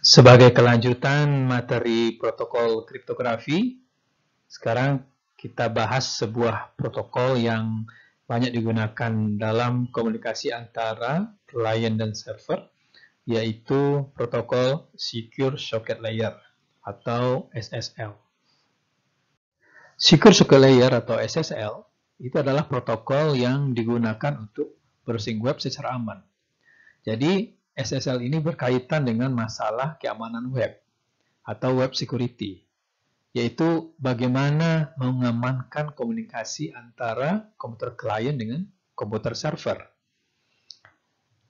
Sebagai kelanjutan materi protokol kriptografi, sekarang kita bahas sebuah protokol yang banyak digunakan dalam komunikasi antara client dan server, yaitu protokol Secure Socket Layer atau SSL. Secure Socket Layer atau SSL itu adalah protokol yang digunakan untuk browsing web secara aman. Jadi, SSL ini berkaitan dengan masalah keamanan web atau web security, yaitu bagaimana mengamankan komunikasi antara komputer klien dengan komputer server.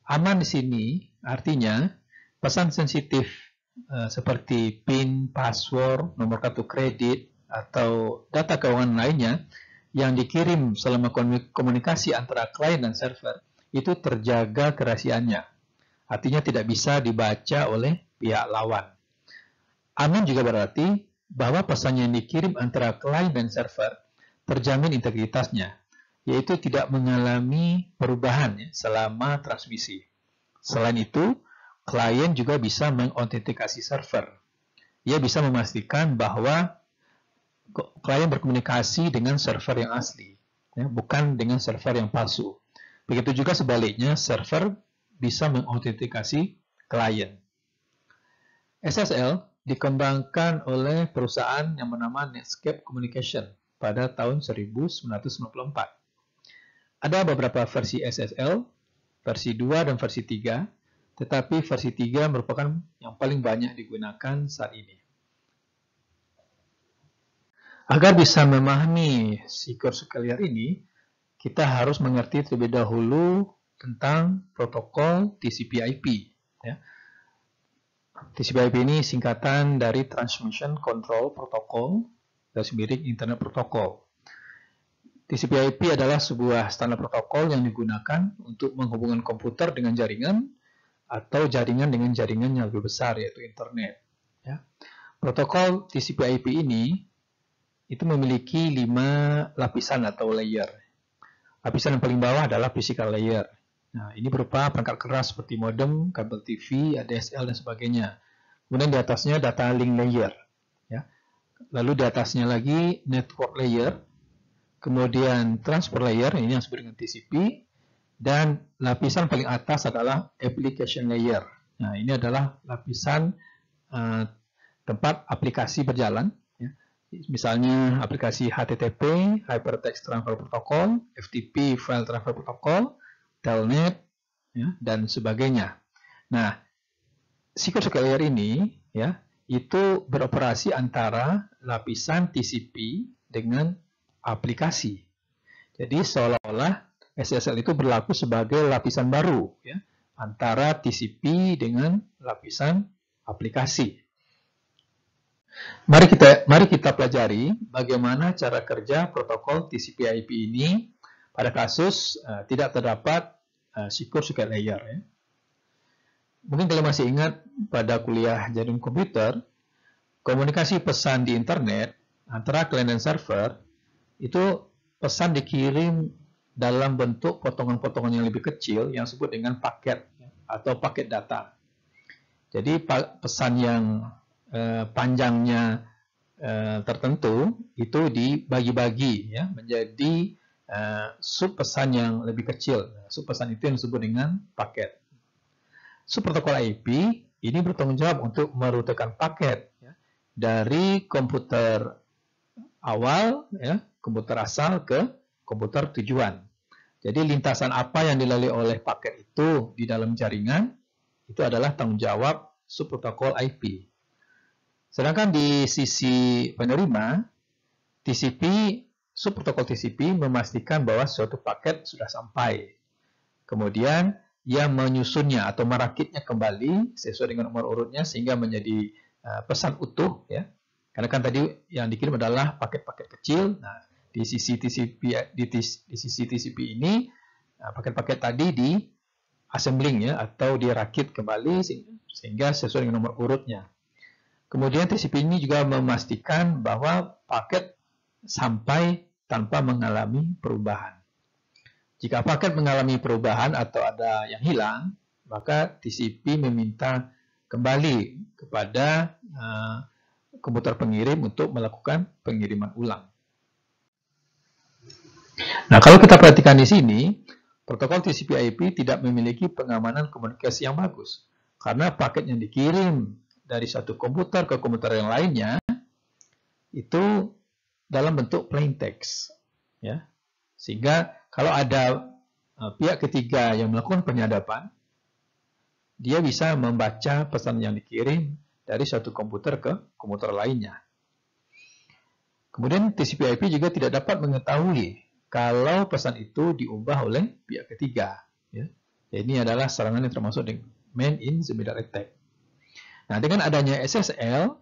Aman di sini artinya pesan sensitif seperti PIN, password, nomor kartu kredit, atau data keuangan lainnya yang dikirim selama komunikasi antara klien dan server itu terjaga kerahasiaannya. Artinya tidak bisa dibaca oleh pihak lawan. Aman juga berarti bahwa pesan yang dikirim antara klien dan server terjamin integritasnya, yaitu tidak mengalami perubahan selama transmisi. Selain itu, klien juga bisa mengautentikasi server. Ia bisa memastikan bahwa klien berkomunikasi dengan server yang asli, bukan dengan server yang palsu. Begitu juga sebaliknya, server bisa mengautentikasi klien. SSL dikembangkan oleh perusahaan yang bernama Netscape Communication pada tahun 1994. Ada beberapa versi SSL, versi 2 dan versi 3, tetapi versi 3 merupakan yang paling banyak digunakan saat ini. Agar bisa memahami Secure Socket Layer ini, kita harus mengerti terlebih dahulu tentang protokol TCP/IP. TCP/IP ini singkatan dari Transmission Control Protocol, / Internet Protocol. TCP/IP adalah sebuah standar protokol yang digunakan untuk menghubungkan komputer dengan jaringan atau jaringan dengan jaringan yang lebih besar, yaitu internet. Protokol TCP/IP ini itu memiliki 5 lapisan atau layer. Lapisan yang paling bawah adalah physical layer. Nah, ini berupa perangkat keras seperti modem, kabel TV, ADSL, dan sebagainya. Kemudian di atasnya data link layer. Lalu di atasnya lagi network layer. Kemudian transport layer, ini yang disebut dengan TCP. Dan lapisan paling atas adalah application layer. Nah, ini adalah lapisan tempat aplikasi berjalan. Misalnya aplikasi HTTP, Hypertext Transfer Protocol, FTP, File Transfer Protocol, Telnet, dan sebagainya. Nah, Secure Socket Layer ini itu beroperasi antara lapisan TCP dengan aplikasi. Jadi seolah-olah SSL itu berlaku sebagai lapisan baru antara TCP dengan lapisan aplikasi. Mari kita pelajari bagaimana cara kerja protokol TCP/IP ini pada kasus tidak terdapat Secure Socket Layer. Mungkin kalian masih ingat pada kuliah jaringan komputer, komunikasi pesan di internet antara klien dan server itu pesan dikirim dalam bentuk potongan-potongan yang lebih kecil yang disebut dengan paket atau paket data. Jadi pesan yang panjangnya tertentu itu dibagi-bagi menjadi sub pesan yang lebih kecil. Sub pesan itu yang disebut dengan paket. Sub protokol IP ini bertanggung jawab untuk merutekan paket dari komputer awal, komputer asal ke komputer tujuan. Jadi lintasan apa yang dilalui oleh paket itu di dalam jaringan itu adalah tanggung jawab sub protokol IP. Sedangkan di sisi penerima, TCP, sub protokol TCP memastikan bahwa suatu paket sudah sampai. Kemudian, ia menyusunnya atau merakitnya kembali sesuai dengan nomor urutnya sehingga menjadi pesan utuh. Karena kan tadi yang dikirim adalah paket-paket kecil. Nah, di sisi TCP ini, paket-paket tadi di assembling atau dirakit kembali sehingga sesuai dengan nomor urutnya. Kemudian TCP ini juga memastikan bahwa paket sampai tanpa mengalami perubahan. Jika paket mengalami perubahan atau ada yang hilang, maka TCP meminta kembali kepada komputer pengirim untuk melakukan pengiriman ulang. Nah, kalau kita perhatikan di sini, protokol TCP/IP tidak memiliki pengamanan komunikasi yang bagus karena paket yang dikirim dari satu komputer ke komputer yang lainnya itu dalam bentuk plain text, ya. Sehingga kalau ada pihak ketiga yang melakukan penyadapan, dia bisa membaca pesan yang dikirim dari satu komputer ke komputer lainnya. Kemudian TCP/IP juga tidak dapat mengetahui kalau pesan itu diubah oleh pihak ketiga. Ya. Ini adalah serangan yang termasuk dengan man in the middle attack. Nah, dengan adanya SSL,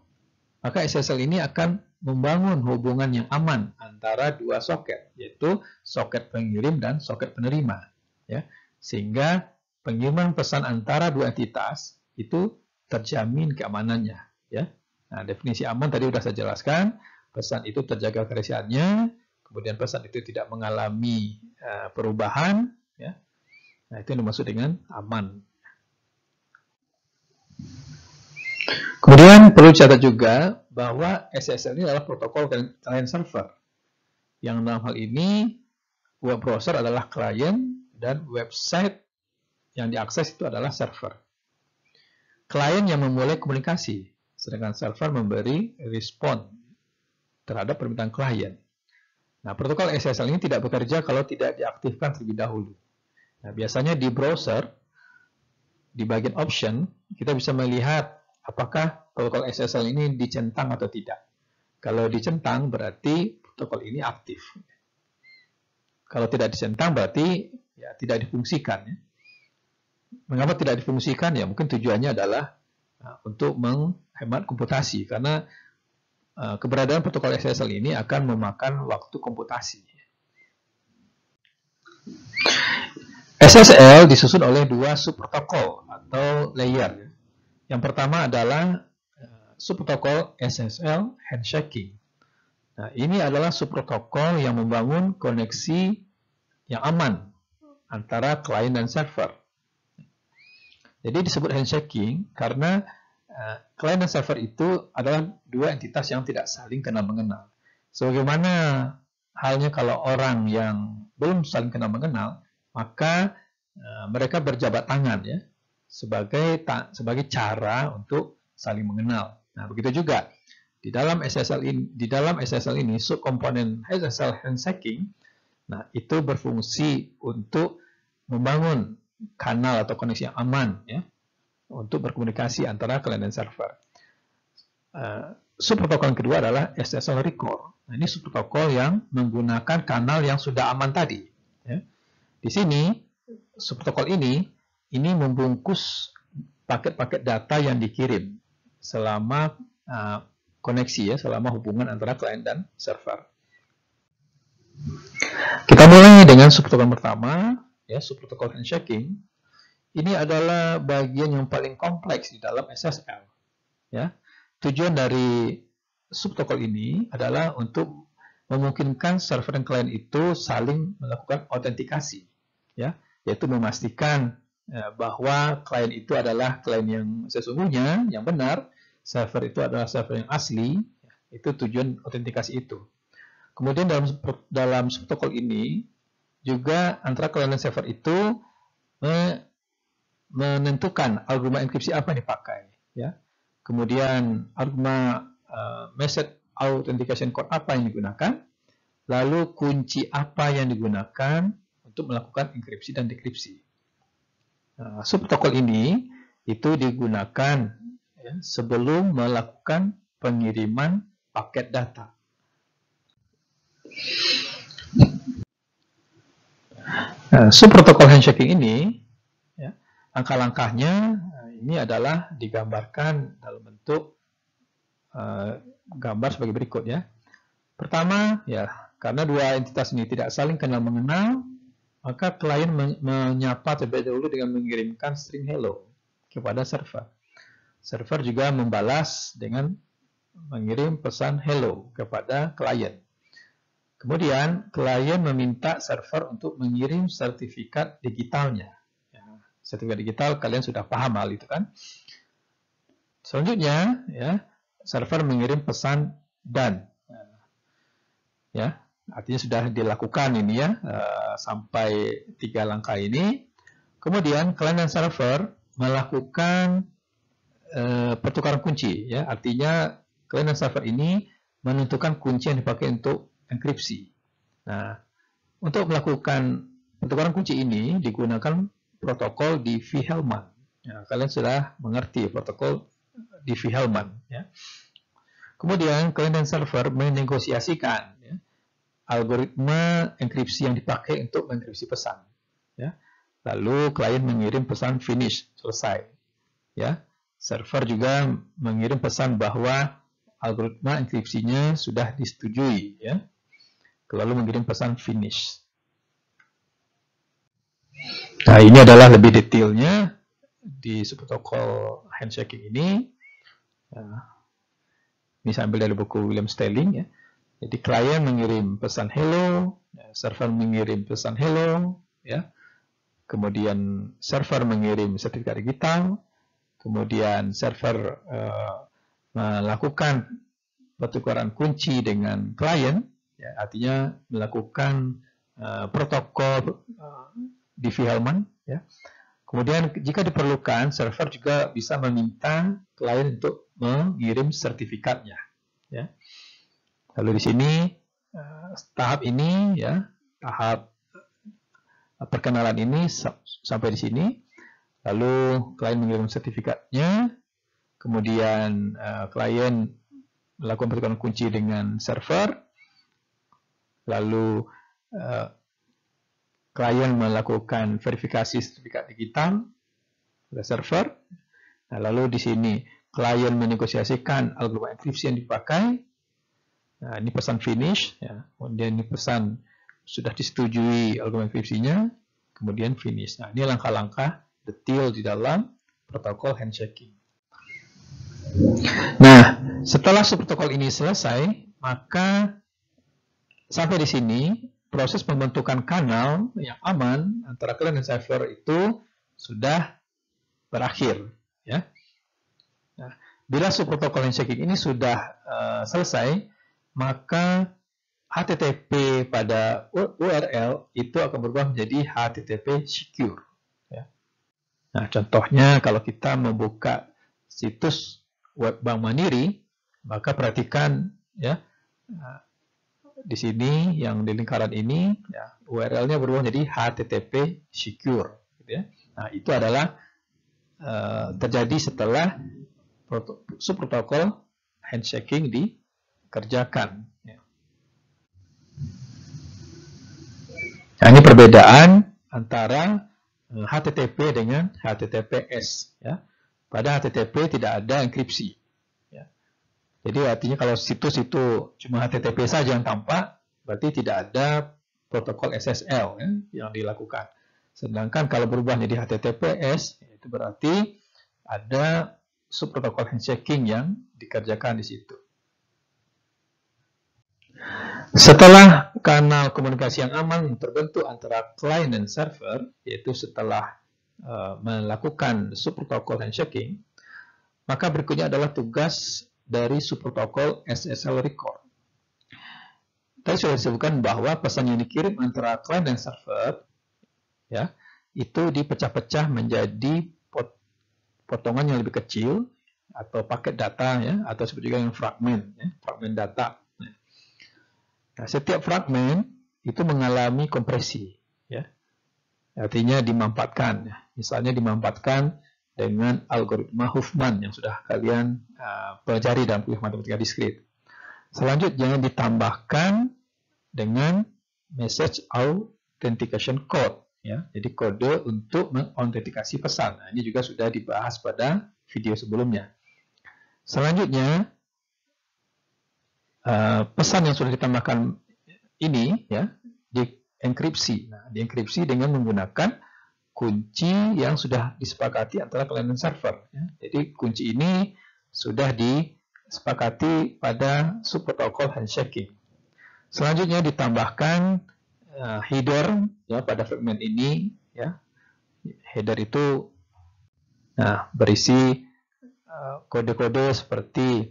maka SSL ini akan membangun hubungan yang aman antara dua soket, yaitu soket pengirim dan soket penerima. Ya. Sehingga pengiriman pesan antara dua entitas itu terjamin keamanannya. Ya. Nah, definisi aman tadi sudah saya jelaskan. Pesan itu terjaga kerahasiaannya, kemudian pesan itu tidak mengalami perubahan. Ya. Nah, itu yang dimaksud dengan aman. Kemudian perlu dicatat juga bahwa SSL ini adalah protokol client server. Yang dalam hal ini web browser adalah klien dan website yang diakses itu adalah server. Klien yang memulai komunikasi, sedangkan server memberi respon terhadap permintaan klien. Nah, protokol SSL ini tidak bekerja kalau tidak diaktifkan terlebih dahulu. Nah, biasanya di browser, di bagian option, kita bisa melihat apakah protokol SSL ini dicentang atau tidak. Kalau dicentang, berarti protokol ini aktif. Kalau tidak dicentang, berarti ya, tidak difungsikan. Ya. Mengapa tidak difungsikan? Ya, mungkin tujuannya adalah untuk menghemat komputasi, karena keberadaan protokol SSL ini akan memakan waktu komputasi. SSL disusun oleh dua subprotokol atau layer. Yang pertama adalah subprotokol SSL handshaking. Nah, ini adalah subprotokol yang membangun koneksi yang aman antara klien dan server. Jadi disebut handshaking karena klien dan server itu adalah dua entitas yang tidak saling kenal mengenal. Sebagaimana halnya kalau orang yang belum saling kenal mengenal, maka mereka berjabat tangan ya sebagai cara untuk saling mengenal. Nah, begitu juga di dalam SSL ini subkomponen SSL handshaking, nah itu berfungsi untuk membangun kanal atau koneksi yang aman ya untuk berkomunikasi antara klien dan server. Subprotokol yang kedua adalah SSL record. Nah, ini subprotokol yang menggunakan kanal yang sudah aman tadi. Ya. Di sini subprotokol ini membungkus paket-paket data yang dikirim selama koneksi ya, selama hubungan antara klien dan server. Kita mulai dengan subprotokol pertama, ya, subprotokol handshaking. Ini adalah bagian yang paling kompleks di dalam SSL. Ya. Tujuan dari subprotokol ini adalah untuk memungkinkan server dan klien itu saling melakukan autentikasi, ya, yaitu memastikan bahwa klien itu adalah klien yang sesungguhnya, yang benar, server itu adalah server yang asli. Itu tujuan autentikasi itu. Kemudian dalam subprotokol ini juga antara klien dan server itu menentukan algoritma enkripsi apa yang dipakai, ya. Kemudian algoritma message authentication code apa yang digunakan, lalu kunci apa yang digunakan untuk melakukan enkripsi dan dekripsi. Subprotokol ini itu digunakan ya, sebelum melakukan pengiriman paket data. Subprotokol handshaking ini ya, langkah-langkahnya ini adalah digambarkan dalam bentuk gambar sebagai berikut ya. Pertama ya, karena dua entitas ini tidak saling kenal mengenal, maka klien menyapa terlebih dahulu dengan mengirimkan string hello kepada server. Server juga membalas dengan mengirim pesan hello kepada klien. Kemudian klien meminta server untuk mengirim sertifikat digitalnya. Ya, sertifikat digital kalian sudah paham hal itu kan? Selanjutnya, ya, server mengirim pesan done. Ya, artinya sudah dilakukan ini ya, sampai 3 langkah ini. Kemudian klien dan server melakukan pertukaran kunci, ya, artinya klien dan server ini menentukan kunci yang dipakai untuk enkripsi. Nah, untuk melakukan pertukaran kunci ini digunakan protokol Diffie-Hellman. Ya, kalian sudah mengerti protokol Diffie-Hellman. Ya. Kemudian klien dan server menegosiasikan, ya, algoritma enkripsi yang dipakai untuk mengenkripsi pesan. Ya. Lalu klien mengirim pesan finish, selesai. Ya. Server juga mengirim pesan bahwa algoritma enkripsinya sudah disetujui. Ya. Lalu mengirim pesan finish. Nah, ini adalah lebih detailnya di subprotokol handshaking ini. Ini saya ambil dari buku William Stelling. Ya. Jadi klien mengirim pesan hello, server mengirim pesan hello, ya. Kemudian server mengirim sertifikat digital, kemudian server melakukan pertukaran kunci dengan klien, ya, artinya melakukan protokol Diffie-Hellman. Ya. Kemudian jika diperlukan, server juga bisa meminta klien untuk mengirim sertifikatnya. Ya. Lalu di sini tahap ini, ya, tahap perkenalan ini sampai di sini. Lalu klien mengirim sertifikatnya, kemudian klien melakukan pertukaran kunci dengan server, lalu klien melakukan verifikasi sertifikat digital oleh server. Nah, lalu di sini klien menegosiasikan algoritma enkripsi yang dipakai. Nah, ini pesan finish, ya. Kemudian ini pesan sudah disetujui algoritma enkripsinya, kemudian finish. Nah, ini langkah-langkah detail di dalam protokol handshaking. Nah, setelah subprotokol ini selesai, maka sampai di sini proses pembentukan kanal yang aman antara klien dan server itu sudah berakhir. Ya. Nah, bila subprotokol handshaking ini sudah selesai, maka HTTP pada URL itu akan berubah menjadi HTTP secure. Ya. Nah, contohnya kalau kita membuka situs web Bank Mandiri, maka perhatikan, ya, di sini yang di lingkaran ini, ya, URL-nya berubah menjadi HTTP secure. Gitu ya. Nah, itu adalah terjadi setelah subprotokol handshaking dikerjakan. Ya. Nah, ini perbedaan antara HTTP dengan HTTPS. Ya. Pada HTTP tidak ada enkripsi. Ya. Jadi artinya kalau situs itu cuma HTTP saja yang tampak, berarti tidak ada protokol SSL, ya, yang dilakukan. Sedangkan kalau berubah menjadi HTTPS, itu berarti ada subprotokol handshaking yang dikerjakan di situ. Setelah kanal komunikasi yang aman terbentuk antara klien dan server, yaitu setelah melakukan subprotokol handshaking, maka berikutnya adalah tugas dari subprotokol SSL record. Tadi sudah disebutkan bahwa pesan yang dikirim antara klien dan server, ya, itu dipecah-pecah menjadi potongan yang lebih kecil atau paket data, ya, atau disebut juga yang fragmen, ya, fragmen data. Nah, setiap fragmen itu mengalami kompresi, ya. Artinya dimampatkan, ya. Misalnya dimampatkan dengan algoritma Huffman yang sudah kalian pelajari dalam kuliah matematika diskrit. Selanjutnya ditambahkan dengan message authentication code, ya. Jadi kode untuk mengautentikasi pesan. Nah, ini juga sudah dibahas pada video sebelumnya. Selanjutnya pesan yang sudah ditambahkan ini, ya, dienkripsi. Nah, dienkripsi dengan menggunakan kunci yang sudah disepakati antara klien dan server. Ya. Jadi kunci ini sudah disepakati pada subprotokol handshaking. Selanjutnya ditambahkan header, ya, pada fragmen ini, ya. Header itu berisi kode-kode seperti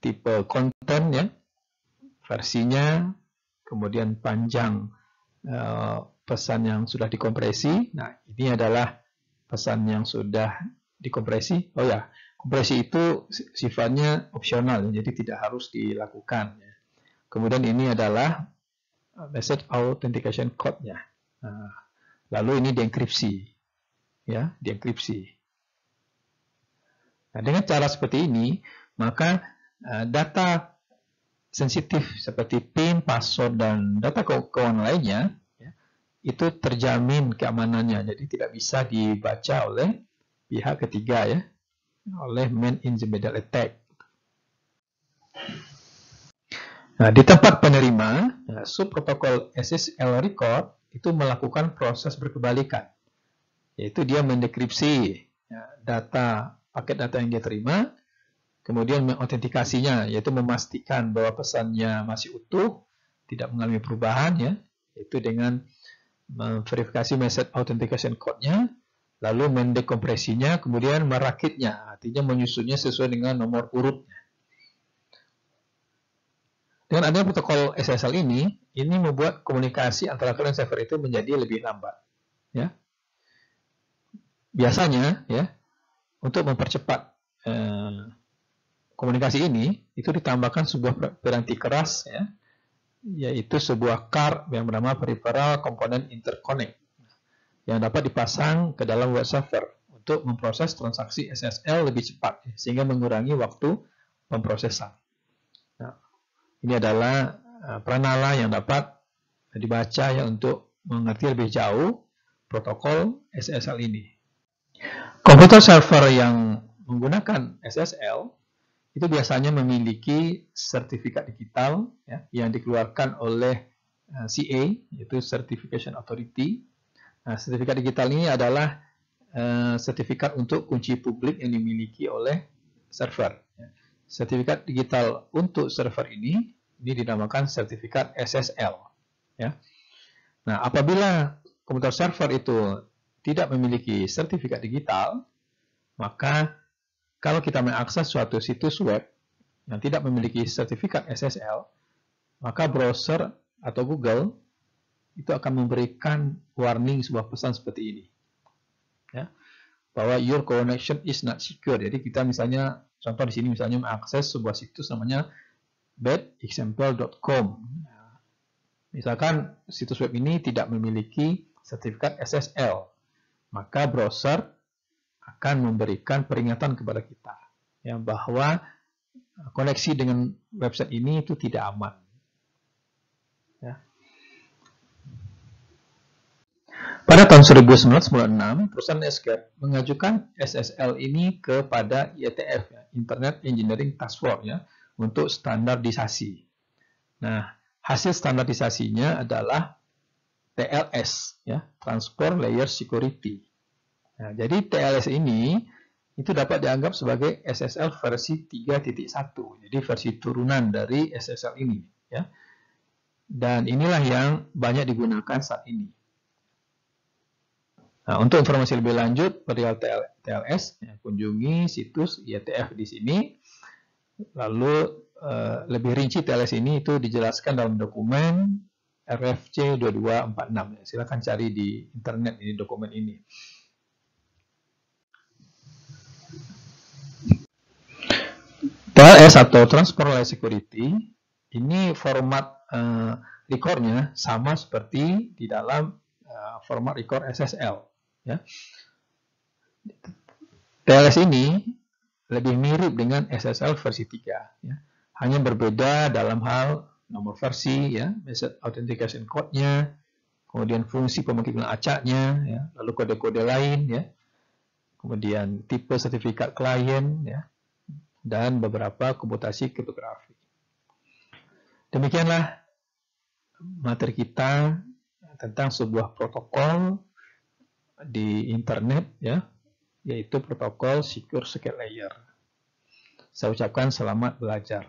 tipe konten ya, versinya, kemudian panjang pesan yang sudah dikompresi. Nah, ini adalah pesan yang sudah dikompresi. Oh ya, kompresi itu sifatnya opsional, jadi tidak harus dilakukan. Kemudian ini adalah message authentication code-nya. Nah, lalu ini dienkripsi, ya, dienkripsi. Nah, dengan cara seperti ini, maka data sensitif seperti PIN, password, dan data keuangan lainnya ya, itu terjamin keamanannya, jadi tidak bisa dibaca oleh pihak ketiga ya, oleh man in the middle attack. Nah, di tempat penerima, subprotokol SSL record itu melakukan proses berkebalikan, yaitu dia mendekripsi data paket data yang dia terima, kemudian mengautentikasinya, yaitu memastikan bahwa pesannya masih utuh, tidak mengalami perubahan, ya, yaitu dengan memverifikasi message authentication code-nya, lalu mendekompresinya, kemudian merakitnya, artinya menyusunnya sesuai dengan nomor urutnya. Dengan adanya protokol SSL ini membuat komunikasi antara client server itu menjadi lebih lambat. Ya. Biasanya, ya, untuk mempercepat komunikasi ini, itu ditambahkan sebuah piranti keras, ya, yaitu sebuah card yang bernama Peripheral Component Interconnect, yang dapat dipasang ke dalam web server untuk memproses transaksi SSL lebih cepat, sehingga mengurangi waktu pemrosesan. Nah, ini adalah pranala yang dapat dibaca ya untuk mengerti lebih jauh protokol SSL ini. Komputer server yang menggunakan SSL itu biasanya memiliki sertifikat digital ya, yang dikeluarkan oleh CA, yaitu Certification Authority. Nah, sertifikat digital ini adalah sertifikat untuk kunci publik yang dimiliki oleh server. Sertifikat digital untuk server ini dinamakan sertifikat SSL. Ya. Nah, apabila komputer server itu tidak memiliki sertifikat digital, maka kalau kita mengakses suatu situs web yang tidak memiliki sertifikat SSL, maka browser atau Google itu akan memberikan warning sebuah pesan seperti ini, ya, bahwa your connection is not secure. Jadi kita misalnya, contoh di sini misalnya mengakses sebuah situs namanya badexample.com. Misalkan situs web ini tidak memiliki sertifikat SSL, maka browser akan memberikan peringatan kepada kita ya, bahwa koneksi dengan website ini itu tidak aman. Ya. Pada tahun 1996, perusahaan Netscape mengajukan SSL ini kepada IETF, ya, Internet Engineering Task Force, ya, untuk standarisasi. Nah, hasil standarisasinya adalah TLS, ya, Transport Layer Security. Nah, jadi TLS ini itu dapat dianggap sebagai SSL versi 3.1, jadi versi turunan dari SSL ini, ya. Dan inilah yang banyak digunakan saat ini. Nah, untuk informasi lebih lanjut perihal TLS, ya, kunjungi situs IETF di sini. Lalu lebih rinci TLS ini itu dijelaskan dalam dokumen RFC 2246. Silakan cari di internet ini dokumen ini. TLS atau Transport Layer Security ini format recordnya sama seperti di dalam format record SSL. Ya. TLS ini lebih mirip dengan SSL versi 3. Ya. Hanya berbeda dalam hal nomor versi, ya, message authentication code-nya, kemudian fungsi pemungkiman acaknya, ya, lalu kode-kode lain, ya, kemudian tipe sertifikat klien, ya, dan beberapa komputasi kriptografi. Demikianlah materi kita tentang sebuah protokol di internet, ya, yaitu protokol Secure Socket Layer. Saya ucapkan selamat belajar.